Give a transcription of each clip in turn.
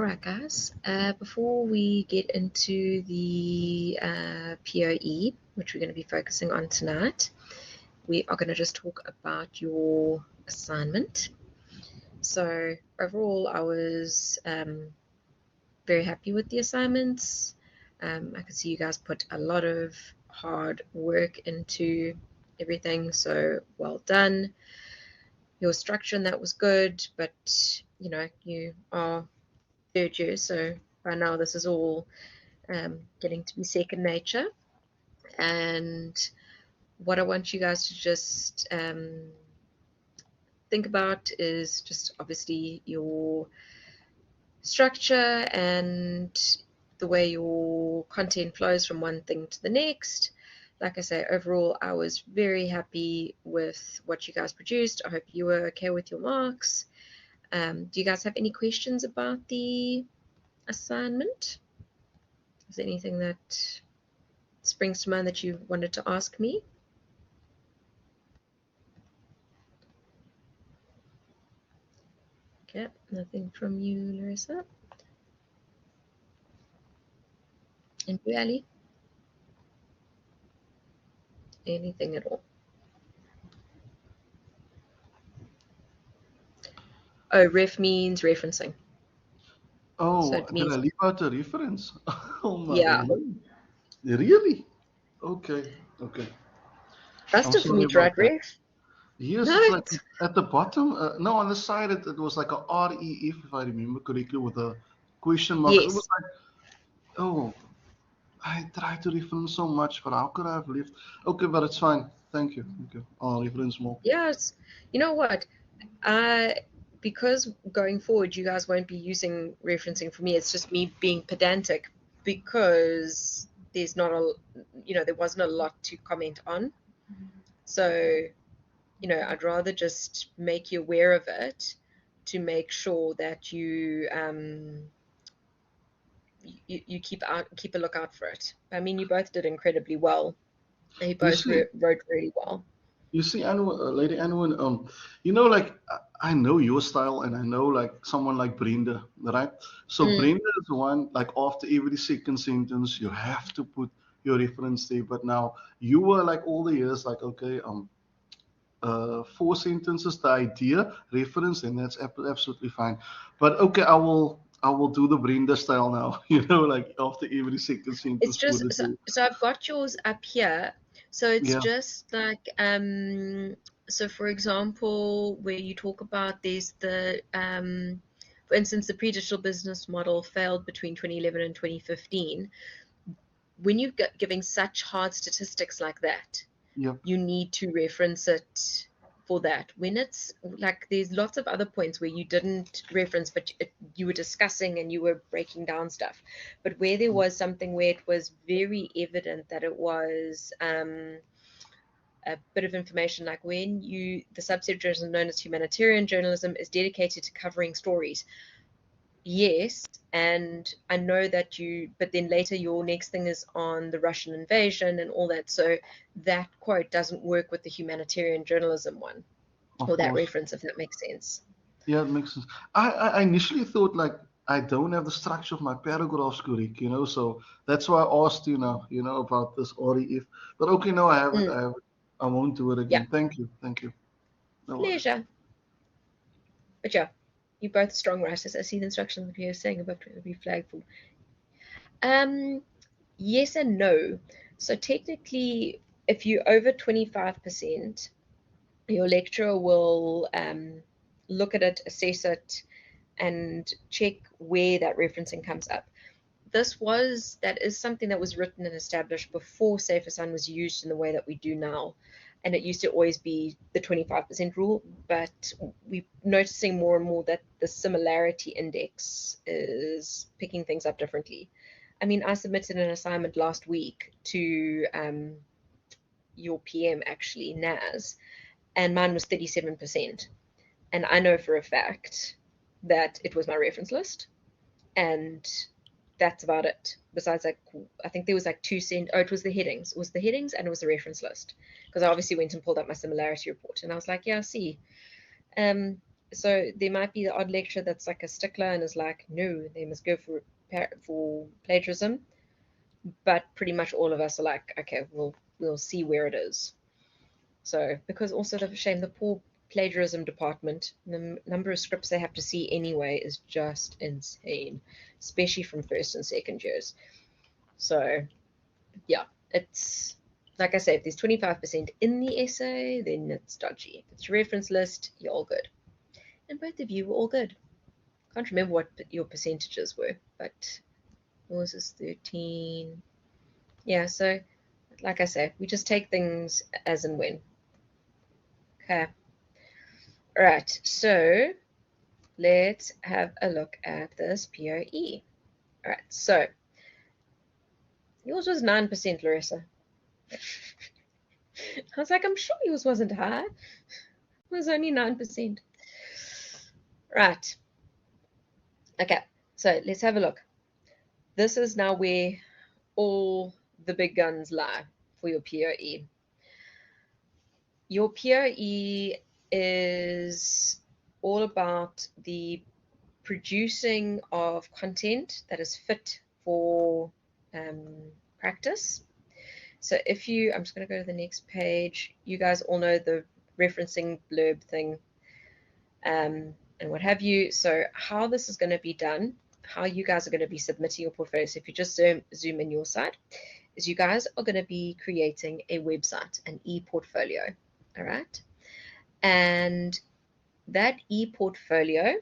All right, guys, before we get into the POE, which we're going to be focusing on tonight, we are going to just talk about your assignment. So overall, I was very happy with the assignments. I could see you guys put a lot of hard work into everything, so well done. Your structure and that was good, but you know, you are third year, so by now this is all getting to be second nature. And what I want you guys to just think about is just obviously your structure and the way your content flows from one thing to the next. Like I say, overall, I was very happy with what you guys produced. I hope you were okay with your marks. Do you guys have any questions about the assignment? Is there anything that springs to mind that you wanted to ask me? Okay, nothing from you, Larissa. And you, Ali? Anything at all? Oh, ref means referencing. Oh, So it can means, I leave out a reference? Oh my yeah. word. Really? Okay, okay. I'm Trusted for sorry me to about write that. ref. Yes, No, it's like at the bottom. No, on the side it was like a REF, if I remember correctly, with a question mark. It was yes. like, oh, I tried to reference so much, but how could I have left? Okay, but it's fine. Thank you. Thank you. I'll reference more. Yeah, you know what? Because going forward, you guys won't be using referencing for me. It's just me being pedantic because there's not a, there wasn't a lot to comment on. So, I'd rather just make you aware of it to make sure that you you keep a lookout for it. I mean, you both did incredibly well. You You both see, wrote really well. You see, Lady Anwen, like I know your style, and I know like someone like Brenda, right? So Mm. Brenda is one like after every second sentence you have to put your reference there. But now you were like all the years like okay, four sentences, the idea, reference, and that's absolutely fine. But okay, I will do the Brenda style now. Like after every second It's sentence, put just it there. so I've got yours up here. So it's Yeah, just like so for example, where you talk about there's the for instance, the pre-digital business model failed between 2011 and 2015. When you're giving such hard statistics like that, yeah. you need to reference it for that. When it's like there's lots of other points where you didn't reference, but you were discussing and you were breaking down stuff. But where there was something where it was very evident that it was a bit of information, like when the subset of journalism known as humanitarian journalism is dedicated to covering stories. Yes, and I know that but then later your next thing is on the Russian invasion and all that. So that quote doesn't work with the humanitarian journalism one, or Of that course. reference, if that makes sense. Yeah, it makes sense. I initially thought like I don't have the structure of my paragraphs correct, so that's why I asked about this REF. But okay, no, I have it. Mm, I have it. I won't do it yeah, again. Thank you. Thank you. No worries. pleasure. But yeah, you're both strong writers. I see the instructions that you're saying about to be flagged for. Um, yes and no. So technically, if you're over 25%, your lecturer will look at it, assess it, and check where that referencing comes up. That is something that was written and established before Safe Assign was used in the way that we do now. And it used to always be the 25% rule, but we're noticing more and more that the similarity index is picking things up differently. I mean, I submitted an assignment last week to your PM, actually, NAS, and mine was 37%. And I know for a fact that it was my reference list, and that's about it. Besides, like, I think there was like it was the headings. It was the headings and it was the reference list. Because I obviously went and pulled up my similarity report, and I was like, yeah, I see. so there might be the odd lecturer that's like a stickler and is like, no, they must go for plagiarism. But pretty much all of us are like, okay, we'll see where it is. So because also the shame, the poor plagiarism department, the number of scripts they have to see anyway is just insane, especially from first and second years. So yeah, it's like I say, if there's 25% in the essay, then it's dodgy. If it's a reference list, you're all good. And both of you were all good. Can't remember what your percentages were, but yours is 13. Yeah, so like I say, we just take things as and when. Okay. All right, so let's have a look at this POE. All right, so yours was 9%, Larissa. I was like, I'm sure yours wasn't high. It was only 9%. Right. Okay, so let's have a look. This is now where all the big guns lie for your POE. Your POE is all about the producing of content that is fit for practice. So if you, I'm just going to go to the next page. You guys all know the referencing blurb thing and what have you. So how this is going to be done, how you guys are going to be submitting your portfolio. So if you just zoom in your side, is you guys are going to be creating a website, an e-portfolio. All right. And that e-portfolio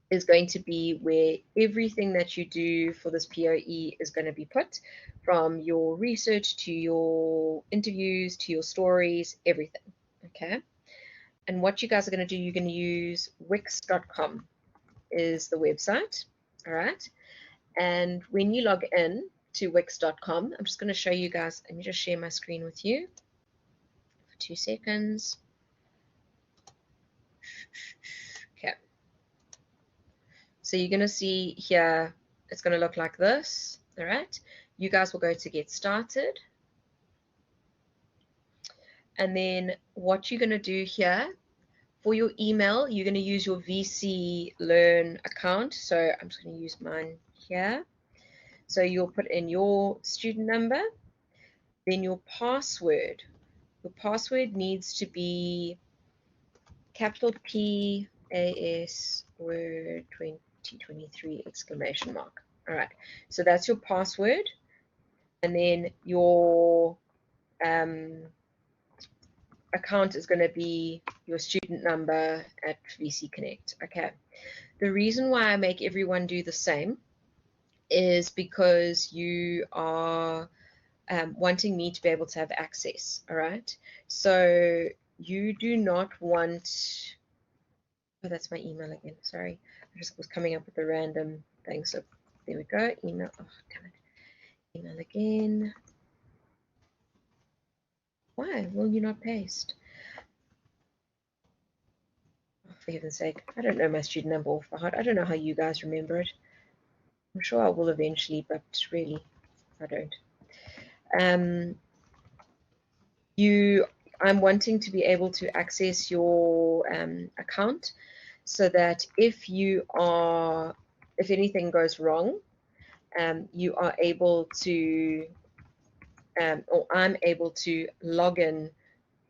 is going to be where everything that you do for this POE is going to be put, from your research to your interviews to your stories, everything. Okay. And what you guys are going to do, you're going to use wix.com is the website. All right. And when you log in to wix.com, I'm just going to show you guys. Let me just share my screen with you for 2 seconds. Okay. So you're going to see here, it's going to look like this. All right. You guys will go to get started. And then what you're going to do here for your email, you're going to use your VC Learn account. So I'm just going to use mine here. So you'll put in your student number, then your password. Your password needs to be capital P A S word 2023 exclamation mark. All right, so that's your password, and then your account is going to be your student number at VC Connect. Okay, the reason why I make everyone do the same is because you are wanting me to be able to have access. All right, so you do not want, oh, that's my email again, sorry, I just was coming up with a random thing. So there we go, email, oh damn it, email again. Why will you not paste? Oh, for heaven's sake, I don't know my student number off by heart. I don't know how you guys remember it. I'm sure I will eventually, but really I don't. I'm wanting to be able to access your account so that if anything goes wrong, you are able to, or I'm able to log in,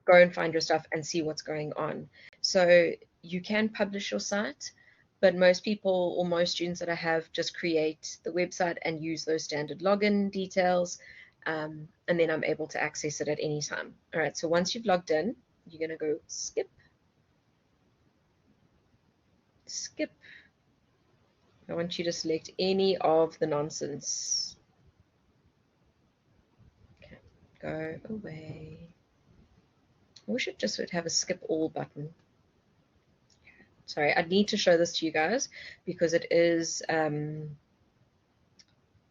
go and find your stuff and see what's going on. So you can publish your site, but most people or most students that I have just create the website and use those standard login details. And then I'm able to access it at any time. All right, so once you've logged in, you're going to go skip. I want you to select any of the nonsense. Okay, go away. I wish it just would have a skip all button. Sorry, I need to show this to you guys because it is,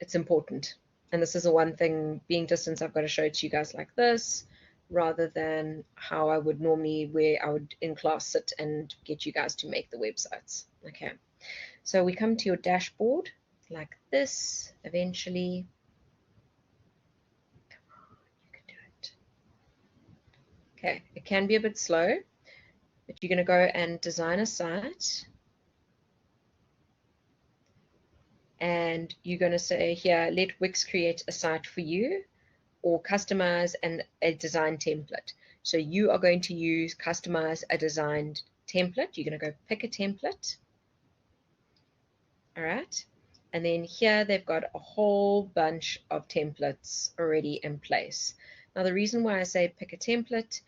it's important. And this is the one thing, being distance, I've got to show it to you guys like this, rather than how I would normally, where I would in class sit and get you guys to make the websites. Okay, so we come to your dashboard like this eventually. Come on, you can do it. Okay, it can be a bit slow. But you're going to go and design a site, and you're going to say here, let Wix create a site for you, or customize a design template. So you are going to use customize a designed template. You're going to go pick a template. All right. And then here they've got a whole bunch of templates already in place. Now the reason why I say pick a template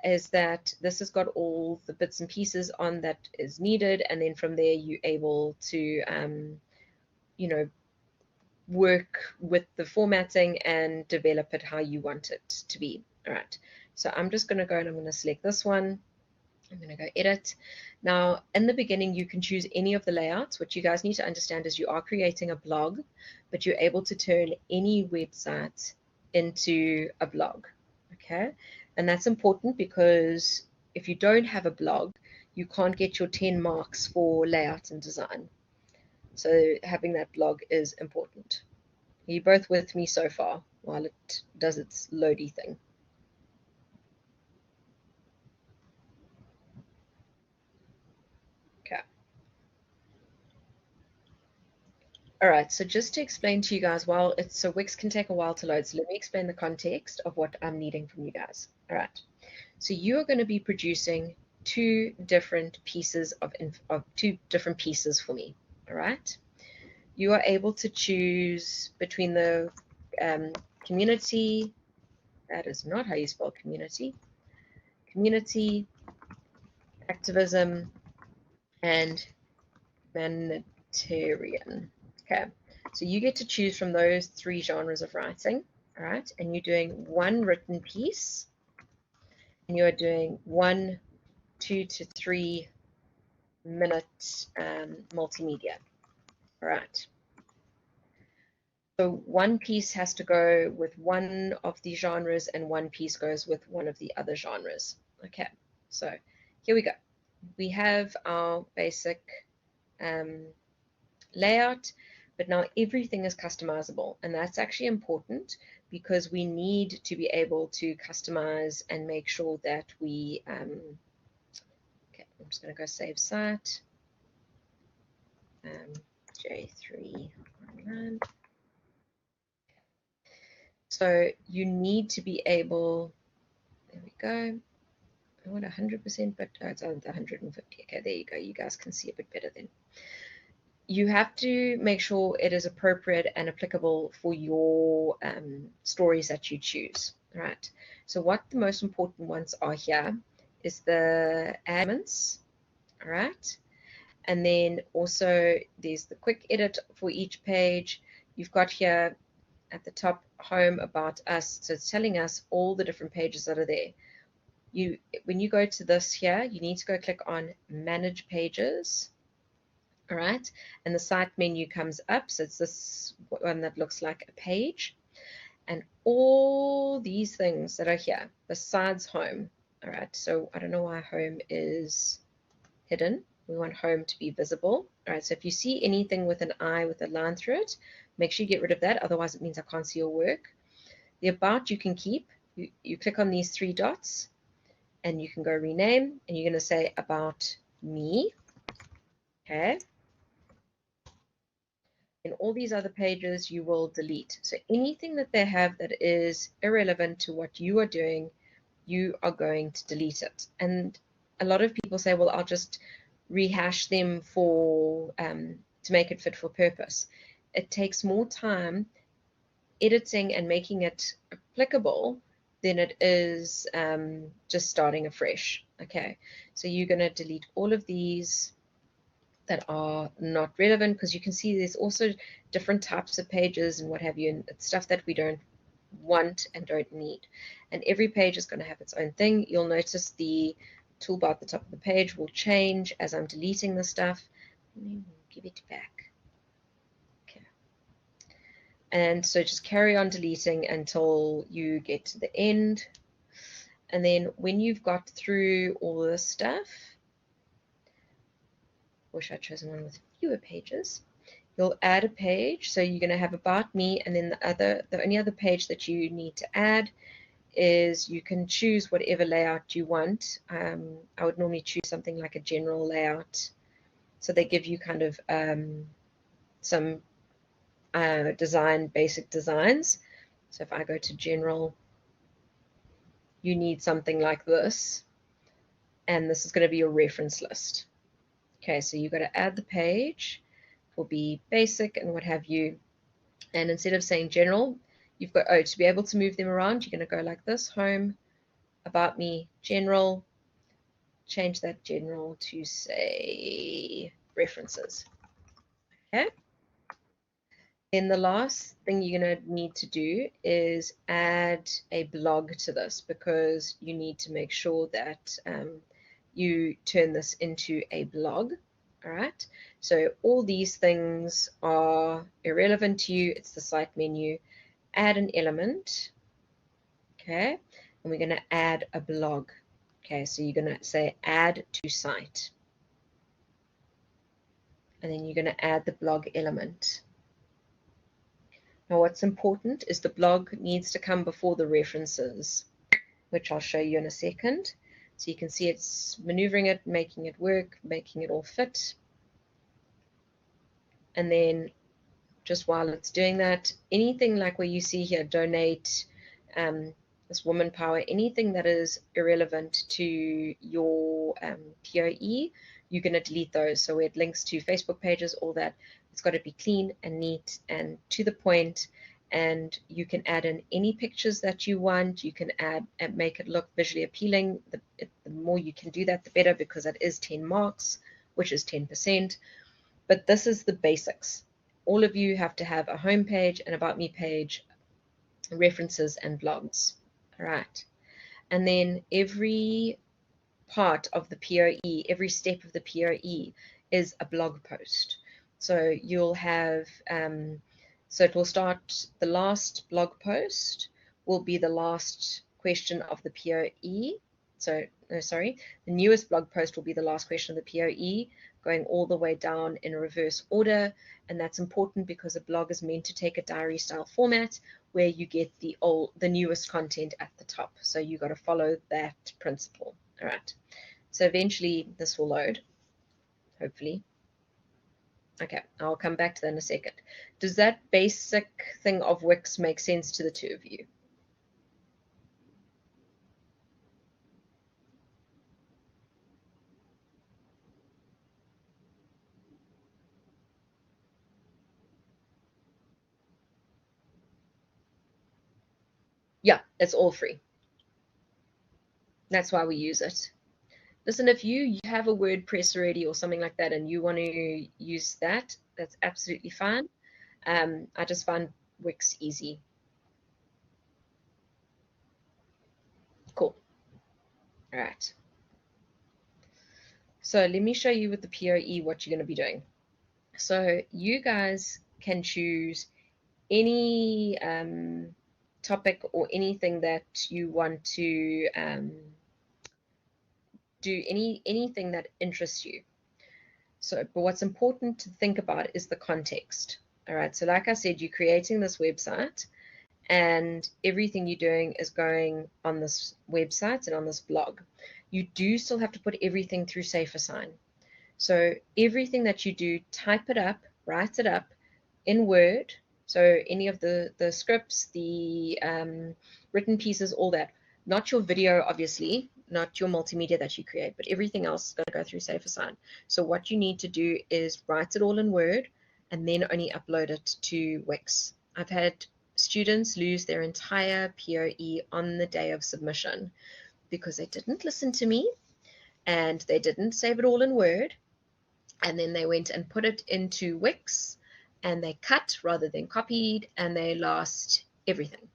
is that this has got all the bits and pieces on that is needed, and then from there you're able to you know, work with the formatting and develop it how you want it to be. All right, so I'm just going to go and I'm going to select this one. I'm going to go edit. Now, in the beginning, you can choose any of the layouts. What you guys need to understand is you are creating a blog, but you're able to turn any website into a blog. Okay, and that's important because if you don't have a blog, you can't get your 10 marks for layout and design. So having that blog is important. Are you both with me so far while it does its loady thing? Okay. All right, so just to explain to you guys, so Wix can take a while to load, so let me explain the context of what I'm needing from you guys. All right, so you are going to be producing two different pieces for me. All right, you are able to choose between the community. That is not how you spell community. Community, activism, and humanitarian. Okay, so you get to choose from those three genres of writing, all right? And you're doing one written piece, and you're doing 1, 2 to 3 minute multimedia, all right? So one piece has to go with one of the genres, and one piece goes with one of the other genres. Okay, so here we go. We have our basic layout, but now everything is customizable, and that's actually important because we need to be able to customize and make sure that we okay, I'm just going to go save site, J319. So you need to be able, there we go, I want 100%, but it's on 150. Okay, there you go, you guys can see a bit better then. You have to make sure it is appropriate and applicable for your stories that you choose. All right. So what the most important ones are here is the elements. All right. And then also there's the quick edit for each page. You've got here at the top home about us. So it's telling us all the different pages that are there. When you go to this here, you need to go click on manage pages. All right, and the site menu comes up, so it's this one that looks like a page, and all these things that are here besides home. All right, so I don't know why home is hidden. We want home to be visible. All right, so if you see anything with an I with a line through it, make sure you get rid of that, otherwise it means I can't see your work. The about you can keep. You click on these three dots and you can go rename, and you're going to say about me. Okay, in all these other pages you will delete. So anything that they have that is irrelevant to what you are doing, you are going to delete it. And a lot of people say, well, I'll just rehash them for to make it fit for purpose. It takes more time editing and making it applicable than it is just starting afresh. Okay, so you're going to delete all of these that are not relevant, because you can see there's also different types of pages and what have you, and it's stuff that we don't want and don't need. And every page is going to have its own thing. You'll notice the toolbar at the top of the page will change as I'm deleting the stuff. Give it back. Okay. And so just carry on deleting until you get to the end. And then when you've got through all this stuff, wish I'd chosen one with fewer pages, you'll add a page. So you're going to have about me, and then the only other page that you need to add is you can choose whatever layout you want. I would normally choose something like a general layout. So they give you kind of some basic designs. So if I go to general, you need something like this. And this is going to be your reference list. Okay, so you've got to add the page. It will be basic and what have you. And instead of saying general, you've got, to be able to move them around, you're going to go like this, home, about me, general, change that general to say references. Okay. Then the last thing you're going to need to do is add a blog to this, because you need to make sure that you turn this into a blog. All right. So all these things are irrelevant to you. It's the site menu. Add an element. Okay. And we're going to add a blog. Okay. So you're going to say add to site. And then you're going to add the blog element. Now what's important is the blog needs to come before the references, which I'll show you in a second. So you can see it's maneuvering it, making it work, making it all fit. And then just while it's doing that, anything like where you see here, donate, this woman power, anything that is irrelevant to your POE, you're going to delete those. So it links to Facebook pages, all that. It's got to be clean and neat and to the point, and you can add in any pictures that you want. You can add and make it look visually appealing. The more you can do that, the better, because that is 10 marks, which is 10%. But this is the basics. All of you have to have a home page, an about me page, references, and blogs. All right. And then every part of the POE, every step of the POE is a blog post. So you'll have, so it will start, the last blog post will be the last question of the POE. So, no, sorry, the newest blog post will be the last question of the POE, going all the way down in reverse order. And that's important because a blog is meant to take a diary style format where you get the newest content at the top. So you got to follow that principle. All right. So eventually this will load, hopefully. Okay, I'll come back to that in a second. Does that basic thing of Wix make sense to the two of you? Yeah, it's all free. That's why we use it. Listen, if you have a WordPress already or something like that and you want to use that, that's absolutely fine. I just find Wix easy. Cool. All right. So let me show you with the POE what you're going to be doing. So you guys can choose any topic or anything that you want to do, anything that interests you. So, but what's important to think about is the context. All right. So like I said, you're creating this website and everything you're doing is going on this website and on this blog. You do still have to put everything through SafeAssign. So everything that you do, type it up, write it up in Word. So any of the scripts, the written pieces, all that. Not your video, obviously, not your multimedia that you create, but everything else is going to go through SafeAssign. So what you need to do is write it all in Word and then only upload it to Wix. I've had students lose their entire POE on the day of submission because they didn't listen to me and they didn't save it all in Word. And then they went and put it into Wix and they cut rather than copied and they lost everything.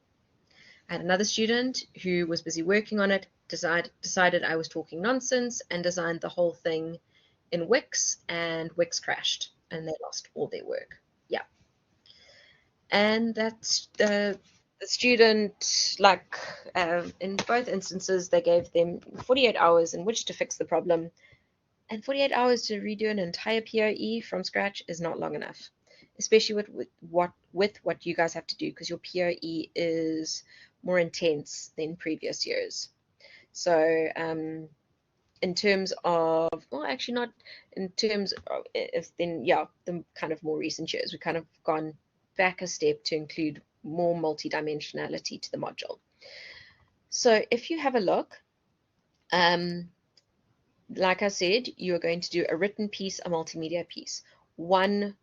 I had another student who was busy working on it, decided I was talking nonsense and designed the whole thing in Wix, and Wix crashed and they lost all their work. Yeah. And that's the student, like in both instances, they gave them 48 hours in which to fix the problem. And 48 hours to redo an entire POE from scratch is not long enough, especially with what you guys have to do, because your POE is more intense than previous years. So in terms of, well, actually not in terms of, if then, yeah, the kind of more recent years, we've kind of gone back a step to include more multidimensionality to the module. So if you have a look, like I said, you are going to do a written piece, a multimedia piece. One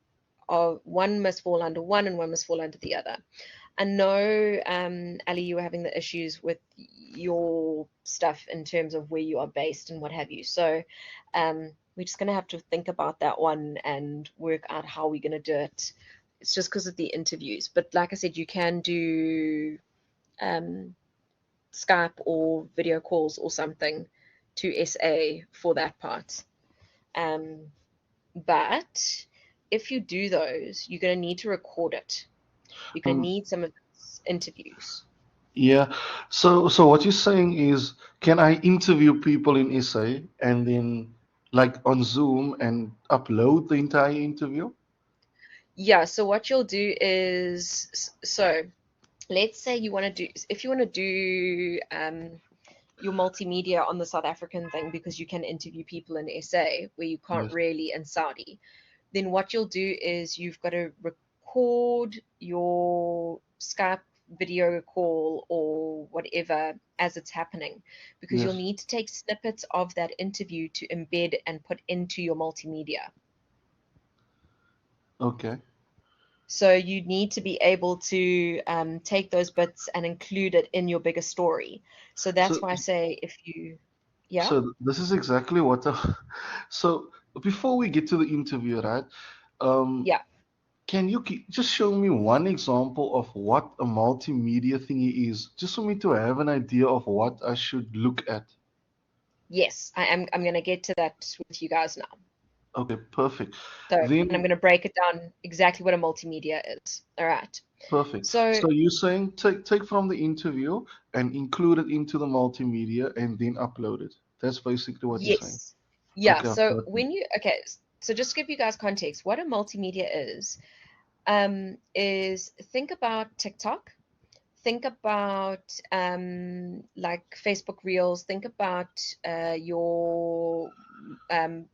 must fall under one and one must fall under the other. I know, Ali, you were having the issues with your stuff in terms of where you are based and what have you. So we're just going to have to think about that one and work out how we're going to do it. It's just because of the interviews. But like I said, you can do Skype or video calls or something to SA for that part. But if you do those, you're going to need to record it. You're going to Um, need some of those interviews. yeah. So what you're saying is, can I interview people in SA and then like on Zoom and upload the entire interview? Yeah, so what you'll do is, so let's say you want to do, if you want to do your multimedia on the South African thing because you can interview people in SA where you can't Yes. really in Saudi, then what you'll do is you've got to record your Skype video call or whatever as it's happening, because you'll Yes. need to take snippets of that interview to embed and put into your multimedia. Okay. So you need to be able to take those bits and include it in your bigger story. So that's So why I say if you, yeah, so this is exactly what so before we get to the interview, right? Um, yeah, can you just show me one example of what a multimedia thingy is, just for me to have an idea of what I should look at? yes, I'm going to get to that with you guys now. Okay, perfect. So, and I'm Then going to break it down exactly what a multimedia is. All right. perfect. So, So you're saying take from the interview and include it into the multimedia and then upload it. That's basically what you're saying. yes. Yeah. Okay, So perfect. when you, okay, so just to give you guys context, what a multimedia is think about TikTok, think about like Facebook Reels, think about your um,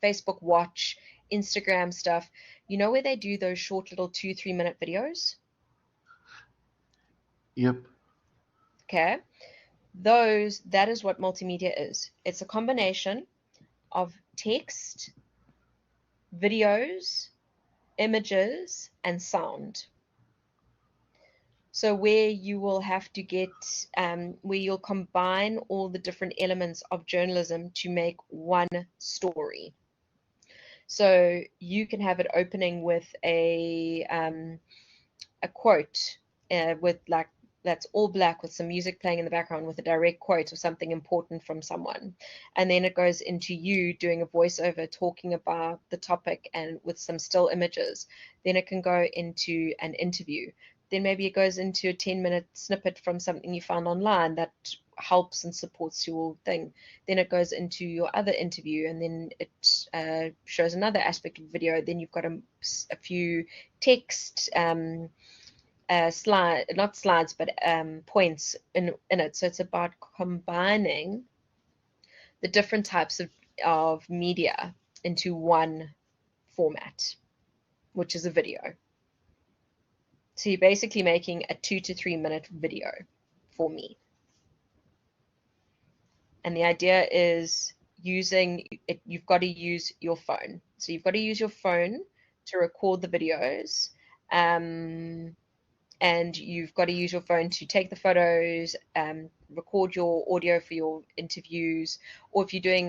Facebook Watch, Instagram stuff. You know where they do those short little 2-3 minute videos? Yep. Okay. That is what multimedia is. It's a combination of text, videos, images, and sound. So where you will have to get, where you'll combine all the different elements of journalism to make one story. So you can have it opening with a quote with like that's all black with some music playing in the background with a direct quote of something important from someone, and then it goes into you doing a voiceover talking about the topic and with some still images. Then it can go into an interview. Then maybe it goes into a 10-minute snippet from something you found online that helps and supports your thing. Then it goes into your other interview, and then it shows another aspect of video. Then you've got a few text slide, not slides, but points in it. So it's about combining the different types of media into one format, which is a video. So you're basically making a 2 to 3 minute video for me. And the idea is using it, you've got to use your phone. So you've got to use your phone to record the videos. And you've got to use your phone to take the photos, record your audio for your interviews, or if you're doing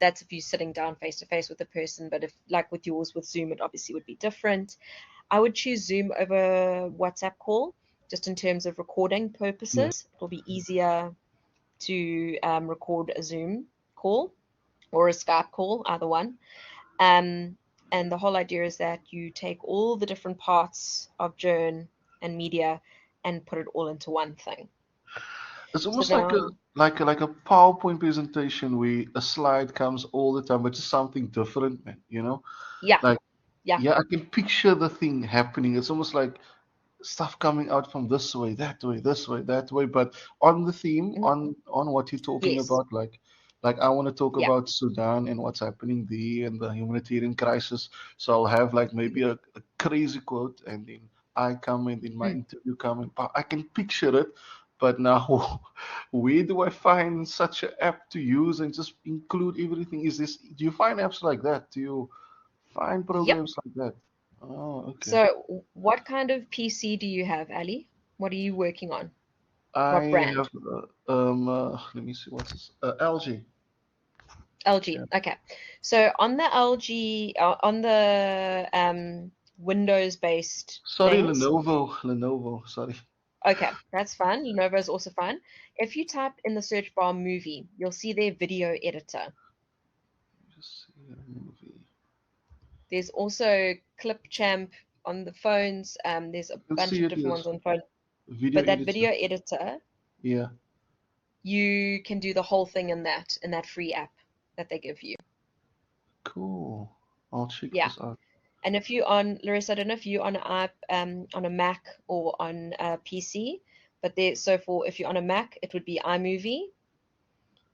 that's if you're sitting down face to face with a person. But if, like with yours with Zoom, it obviously would be different. I would choose Zoom over WhatsApp call, just in terms of recording Yeah. purposes. It'll be easier to record a Zoom call or a Skype call, either one. Um, and the whole idea is that you take all the different parts of Journ and media and put it all into one thing. It's So almost like a now, like a PowerPoint presentation where a slide comes all the time, but just something different, man. yeah, Like yeah, yeah, I can picture the thing happening. It's almost like stuff coming out from this way, that way, this way, that way. But on the theme, Mhm. on what you're talking Yes. about, like I want to talk Yeah. about Sudan and what's happening there and the humanitarian crisis. So I'll have like maybe a crazy quote, and then I come and then my Mm. interview come and I can picture it. But now, where do I find such an app to use and just include everything? Do you find apps like that? Do you find Yep. programs like that? Oh, okay. So what kind of PC do you have, Ali? What are you working on? What I brand? have let me see what's this LG. LG. Yeah. Okay. So on the LG, on the Windows-based Sorry, things, Lenovo. Sorry. okay, that's fine. Lenovo is also fine. If you type in the search bar movie, you'll see their video editor. Just see a movie. There's also Clipchamp on the phones. There's a You'll bunch see of it different is ones on phone. video But that editor. video editor, Yeah. you can do the whole thing in that free app that they give you. Cool. I'll check Yeah. this out. And if you on Larissa, I don't know if you on an app on a Mac or on a PC, but there so for if you're on a Mac, it would be iMovie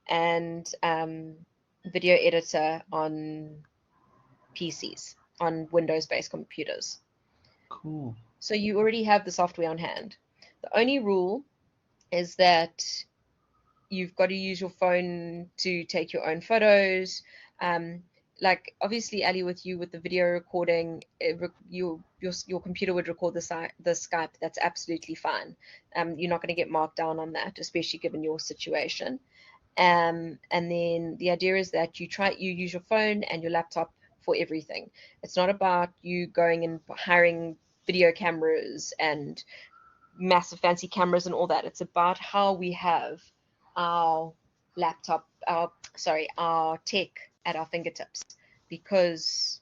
and video editor on PCs, on Windows-based computers. Cool. So you already have the software on hand. The only rule is that you've got to use your phone to take your own photos. Um, like obviously, Ali, with you with the video recording, your computer would record the Skype. That's absolutely fine. You're not going to get marked down on that, especially given your situation. And then the idea is that you use your phone and your laptop for everything. It's not about you going and hiring video cameras and massive fancy cameras and all that. It's about how we have our our tech at our fingertips because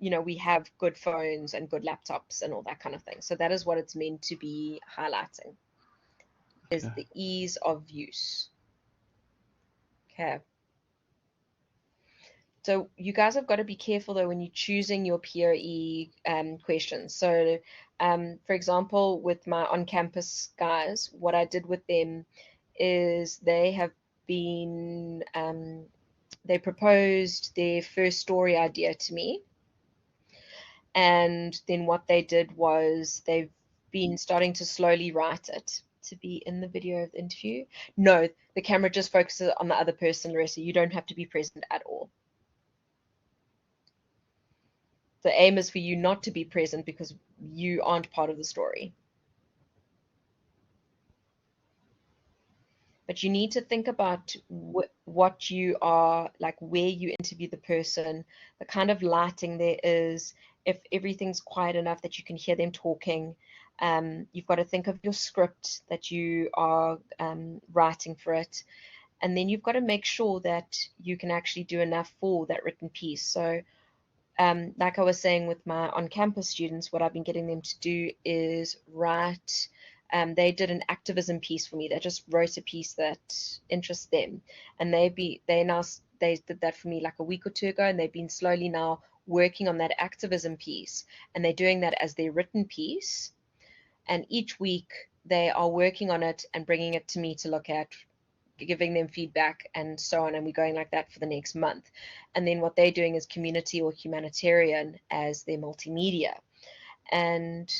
we have good phones and good laptops and all that kind of thing. So that is what it's meant to be highlighting is Okay. the ease of use. Okay. So you guys have got to be careful though when you're choosing your POE questions. So, for example, with my on-campus guys, what I did with them is they proposed their first story idea to me, and then what they did was they've been starting to slowly write it to be in the video of the interview. No, the camera just focuses on the other person, Larissa. You don't have to be present at all. The aim is for you not to be present because you aren't part of the story. But you need to think about what you are like, where you interview the person, the kind of lighting there is, if everything's quiet enough that you can hear them talking. You've got to think of your script that you are writing for it. And then you've got to make sure that you can actually do enough for that written piece. So like I was saying with my on-campus students, what I've been getting them to do is write. They did an activism piece for me. They just wrote a piece that interests them, and they did that for me like a week or two ago, and they've been slowly now working on that activism piece, and they're doing that as their written piece. And each week they are working on it and bringing it to me to look at, giving them feedback and so on, and we're going like that for the next month. And then what they're doing is community or humanitarian as their multimedia. And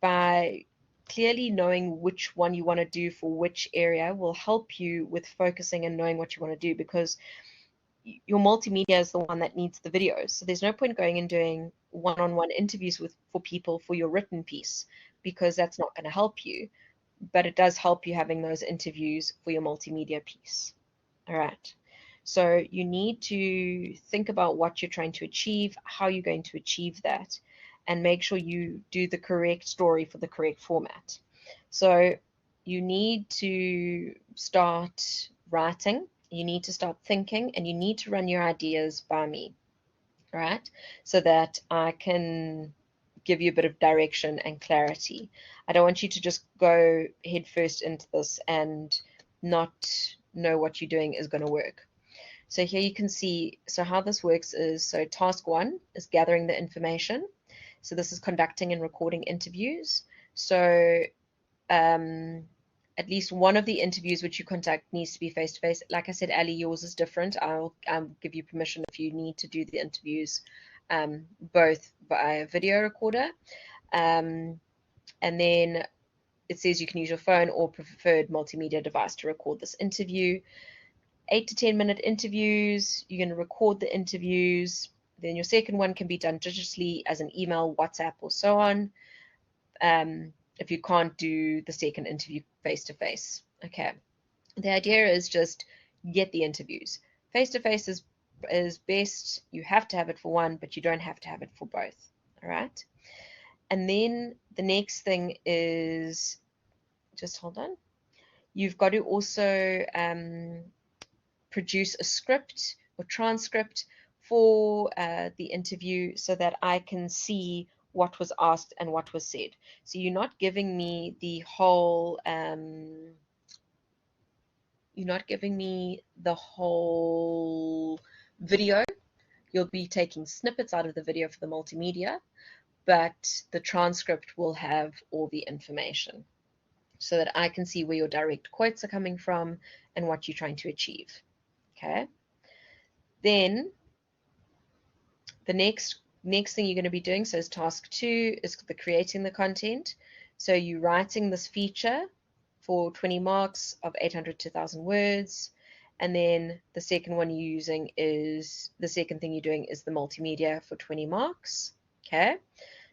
by clearly knowing which one you want to do for which area will help you with focusing and knowing what you want to do, because your multimedia is the one that needs the videos. So there's no point going and doing one-on-one interviews for people for your written piece, because that's not going to help you, but it does help you having those interviews for your multimedia piece. All right. So you need to think about what you're trying to achieve, how you're going to achieve that, and make sure you do the correct story for the correct format. So you need to start writing, you need to start thinking, and you need to run your ideas by me. All right. So that I can give you a bit of direction and clarity. I don't want you to just go head first into this and not know what you're doing is going to work. So here you can see, so how this works is, so task one is gathering the information. So this is conducting and recording interviews. So at least one of the interviews which you conduct needs to be face-to-face. Like I said, Ali, yours is different. I'll give you permission if you need to do the interviews both via video recorder. And then it says you can use your phone or preferred multimedia device to record this interview. 8 to 10-minute interviews. You're going to record the interviews. Then your second one can be done digitally as an email, WhatsApp, or so on. If you can't do the second interview face-to-face. Okay. The idea is just get the interviews. Face-to-face is best. You have to have it for one, but you don't have to have it for both. All right. And then the next thing is, just hold on. You've got to also produce a script or transcript for the interview so that I can see what was asked and what was said. So you're not giving me the whole video. You'll be taking snippets out of the video for the multimedia, but the transcript will have all the information so that I can see where your direct quotes are coming from and what you're trying to achieve. Okay. Then the next thing you're going to be doing, so is task 2, is the creating the content. So you're writing this feature for 20 marks of 800 to 1,000 words. And then the second one you're using is, the second thing you're doing is the multimedia for 20 marks. Okay.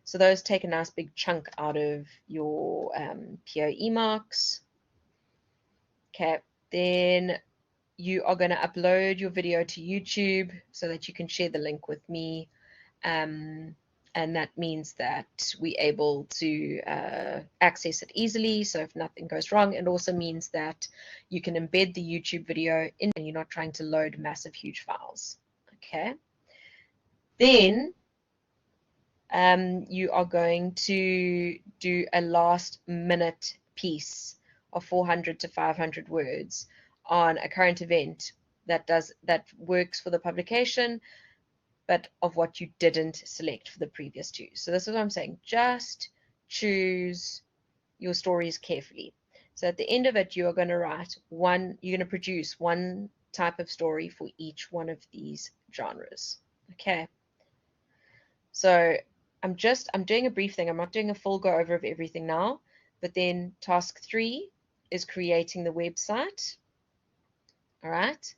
So those take a nice big chunk out of your POE marks. Okay. Then you are going to upload your video to YouTube so that you can share the link with me. And that means that we're able to access it easily. So if nothing goes wrong, it also means that you can embed the YouTube video in and you're not trying to load massive, huge files. Okay. Then you are going to do a last minute piece of 400 to 500 words on a current event that works for the publication, but of what you didn't select for the previous two. So this is what I'm saying. Just choose your stories carefully. So at the end of it, you're going to produce one type of story for each one of these genres. Okay. So I'm doing a brief thing. I'm not doing a full go over of everything now, but then task 3 is creating the website. All right.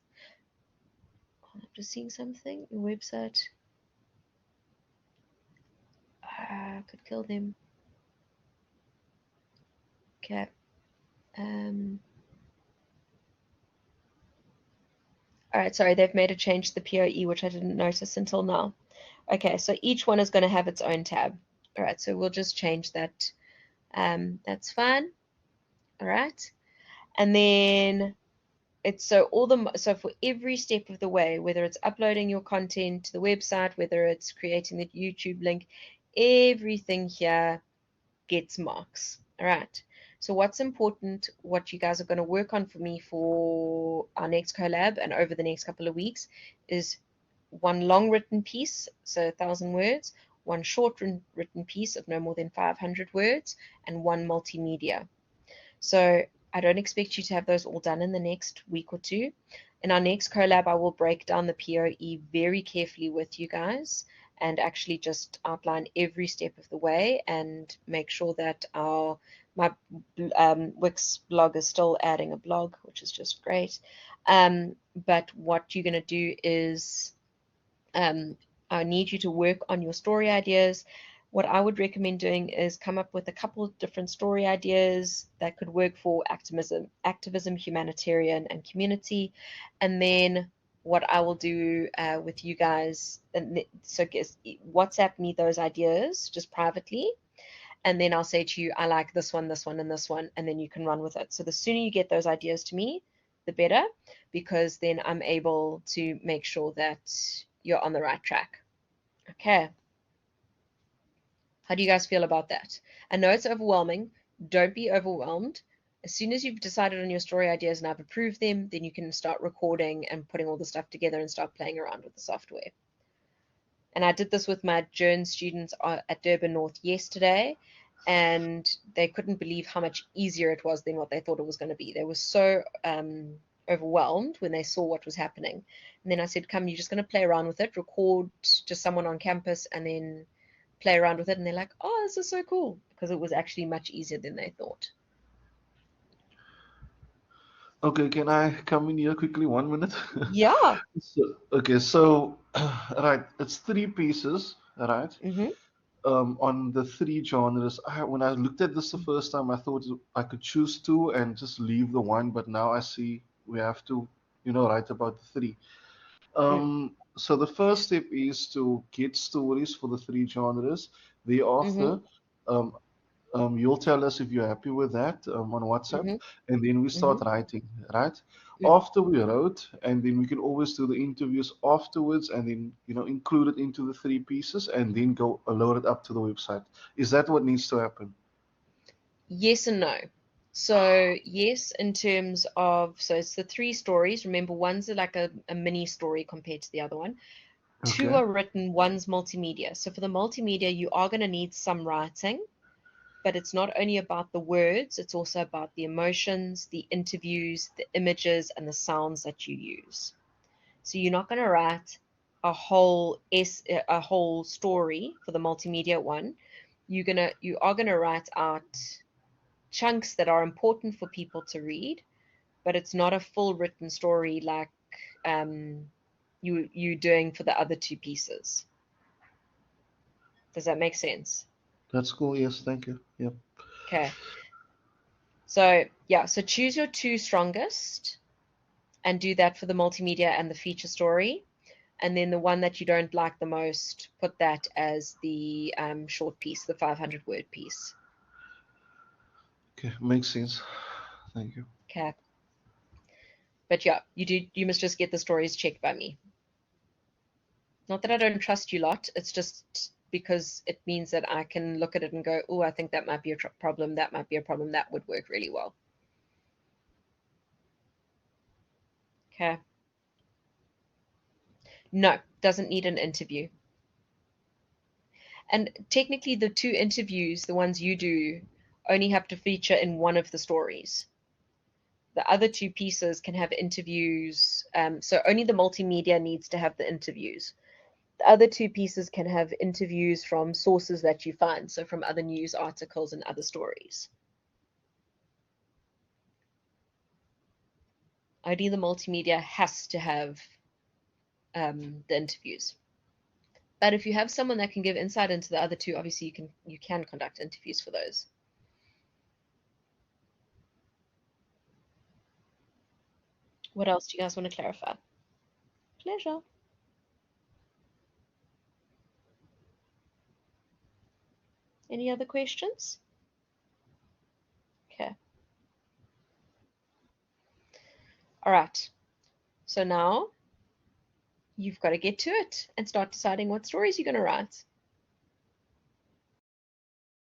I'm just seeing something. Your website. I could kill them. Okay. All right. Sorry, they've made a change to the POE, which I didn't notice until now. Okay, so each one is going to have its own tab. All right, so we'll just change that. That's fine. All right, and then so for every step of the way, whether it's uploading your content to the website, whether it's creating the YouTube link, everything here gets marks. All right. So what's important, what you guys are going to work on for me for our next collab and over the next couple of weeks is one long written piece, so 1,000 words, one short written piece of no more than 500 words, and one multimedia. So I don't expect you to have those all done in the next week or two. In our next collab, I will break down the POE very carefully with you guys and actually just outline every step of the way and make sure that my Wix blog is still adding a blog, which is just great. But what you're going to do is I need you to work on your story ideas. What I would recommend doing is come up with a couple of different story ideas that could work for activism, humanitarian, and community. And then what I will do with you guys, so WhatsApp me those ideas just privately. And then I'll say to you, I like this one, and this one, and then you can run with it. So the sooner you get those ideas to me, the better, because then I'm able to make sure that you're on the right track. Okay. How do you guys feel about that? I know it's overwhelming. Don't be overwhelmed. As soon as you've decided on your story ideas and I've approved them, then you can start recording and putting all the stuff together and start playing around with the software. And I did this with my JRNS students at Durban North yesterday, and they couldn't believe how much easier it was than what they thought it was going to be. They were so overwhelmed when they saw what was happening. And then I said, come, you're just going to play around with it, record just someone on campus, and then play around with it. And they're like, oh, this is so cool, because it was actually much easier than they thought. Okay, can I come in here quickly? 1 minute. Yeah. Okay, so right, it's three pieces, right? Mm-hmm. On the three genres. When I looked at this the first time, I thought I could choose two and just leave the one, but now I see we have to, write about the three. So the first step is to get stories for the three genres. Mm-hmm. Thereafter, um, you'll tell us if you're happy with that on WhatsApp, Mm-hmm. and then we start Mm-hmm. writing, right? Mm. After we wrote, and then we can always do the interviews afterwards, and then include it into the three pieces, and then go load it up to the website. Is that what needs to happen? Yes and no. So yes, in terms of, so it's the three stories. Remember, one's like a mini story compared to the other one. Two Okay. are written, one's multimedia. So for the multimedia, you are going to need some writing, but it's not only about the words, it's also about the emotions, the interviews, the images, and the sounds that you use. So you're not going to write a whole story for the multimedia one. You are gonna write out chunks that are important for people to read, but it's not a full written story like um, you doing for the other two pieces. Does that make sense? That's cool. Yes, thank you. Yep. Okay. So yeah, so choose your two strongest and do that for the multimedia and the feature story. And then the one that you don't like the most, put that as the short piece, the 500 word piece. Okay, makes sense. Thank you. Okay. But yeah, you must just get the stories checked by me. Not that I don't trust you lot, it's just because it means that I can look at it and go, oh, I think that might be a problem, that might be a problem, that would work really well. Okay. No, doesn't need an interview. And technically, the two interviews, the ones you do, only have to feature in one of the stories. The other two pieces can have interviews. So only the multimedia needs to have the interviews. The other two pieces can have interviews from sources that you find, so from other news articles and other stories. Only the multimedia has to have the interviews. But if you have someone that can give insight into the other two, obviously you can conduct interviews for those. What else do you guys want to clarify? Pleasure. Any other questions? Okay. All right. So now you've got to get to it and start deciding what stories you're going to write.